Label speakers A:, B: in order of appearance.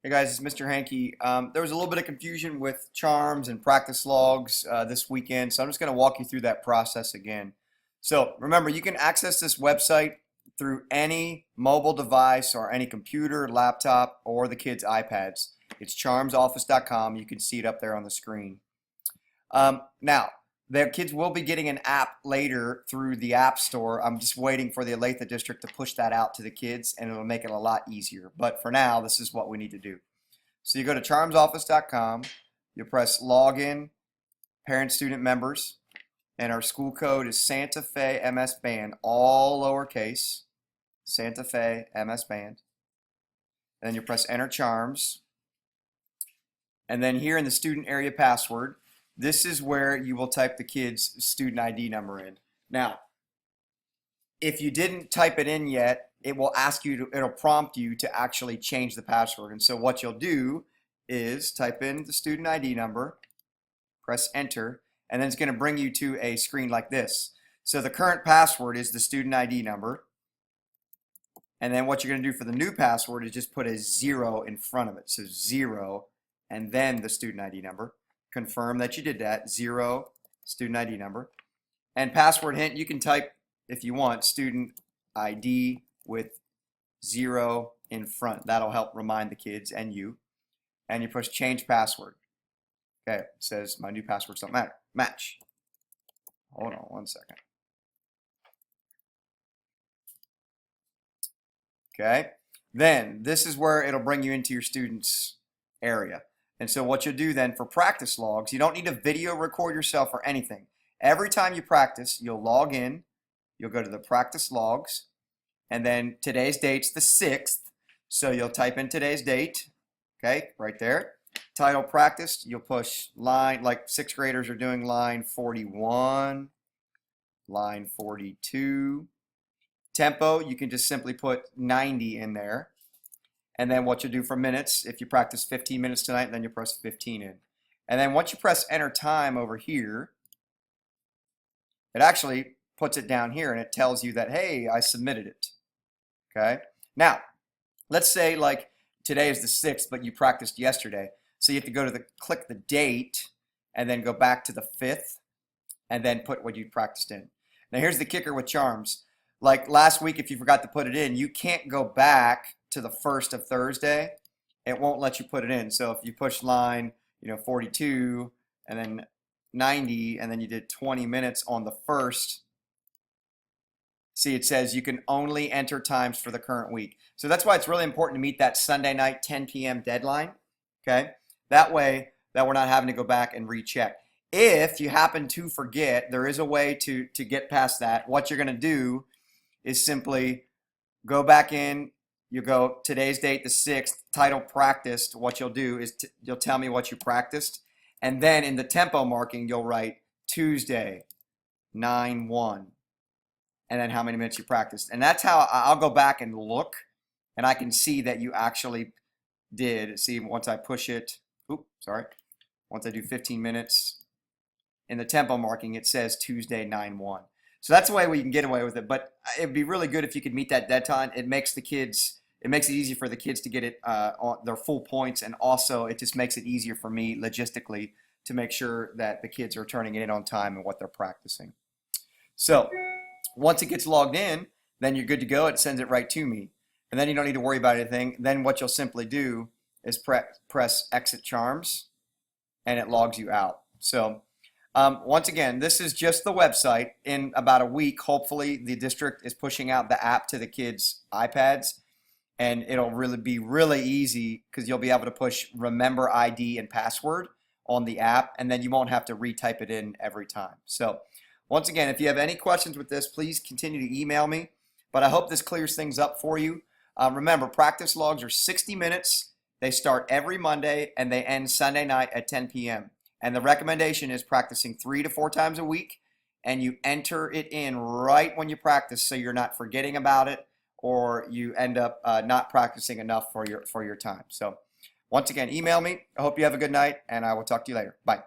A: Hey guys, it's Mr. Hankey. There was a little bit of confusion with charms and practice logs this weekend, so I'm just going to walk you through that process again. So remember, you can access this website through any mobile device or any computer, laptop, or the kids' iPads. It's charmsoffice.com. You can see it up there on the screen. Now, their kids will be getting an app later through the App Store. I'm just waiting for the Olathe District to push that out to the kids, and it'll make it a lot easier. But for now, this is what we need to do. So you go to charmsoffice.com, you press Login, Parent Student Members, and our school code is Santa Fe MS Band, all lowercase, Santa Fe MS Band. And then you press Enter Charms. And then here in the student area password, this is where you will type the kid's student ID number in. Now, if you didn't type it in yet, it will ask you to, it'll prompt you to actually change the password. And so what you'll do is type in the student ID number, press enter, and then it's going to bring you to a screen like this. So the current password is the student ID number. And then what you're going to do for the new password is just put a 0 in front of it. So 0 and then the student ID number. Confirm that you did that. 0 student ID number. And password hint, you can type, if you want, student ID with 0 in front. That'll help remind the kids and you. And you push change password. Okay, it says my new passwords don't matter. Match. Hold on one second. Okay, then this is where it'll bring you into your students area. And so what you'll do then for practice logs, you don't need to video record yourself or anything. Every time you practice, you'll log in, you'll go to the practice logs, and then today's date's the 6th, so you'll type in today's date, okay, right there. Title practiced, you'll push line, like 6th graders are doing line 41, line 42. Tempo, you can just simply put 90 in there. And then what you do for minutes, if you practice 15 minutes tonight, then you press 15 in. And then once you press enter time over here, it actually puts it down here and it tells you that, hey, I submitted it. Okay. Now, let's say like today is the 6th, but you practiced yesterday. So you have to go to click the date and then go back to the 5th and then put what you practiced in. Now here's the kicker with charms. Like last week, if you forgot to put it in, you can't go back to the 1st of Thursday. It won't let you put it in. So if you push line, 42 and then 90 and then you did 20 minutes on the 1st, see it says you can only enter times for the current week. So that's why it's really important to meet that Sunday night 10 p.m. deadline. Okay, that way that we're not having to go back and recheck. If you happen to forget, there is a way to get past that. What you're going to do is simply go back in. You go today's date, the 6th, title practiced. What you'll do is you'll tell me what you practiced. And then in the tempo marking, you'll write Tuesday, 9/1. And then how many minutes you practiced. And that's how I'll go back and look. And I can see that you actually did. See, once I push it, once I do 15 minutes, in the tempo marking, it says Tuesday, 9/1. So that's the way we can get away with it. But it'd be really good if you could meet that deadline. It makes it easy for the kids to get it on their full points, and also it just makes it easier for me logistically to make sure that the kids are turning it in on time and what they're practicing. So once it gets logged in, then you're good to go. It sends it right to me, and then you don't need to worry about anything. Then what you'll simply do is press Exit Charms, and it logs you out. So once again, this is just the website. In about a week, hopefully, the district is pushing out the app to the kids' iPads, and it'll really be really easy because you'll be able to push remember ID and password on the app, and then you won't have to retype it in every time. So once again, if you have any questions with this, please continue to email me, but I hope this clears things up for you. Remember, practice logs are 60 minutes. They start every Monday, and they end Sunday night at 10 p.m. And the recommendation is practicing 3 to 4 times a week, and you enter it in right when you practice so you're not forgetting about it or you end up not practicing enough for your time. So once again, email me. I hope you have a good night, and I will talk to you later. Bye.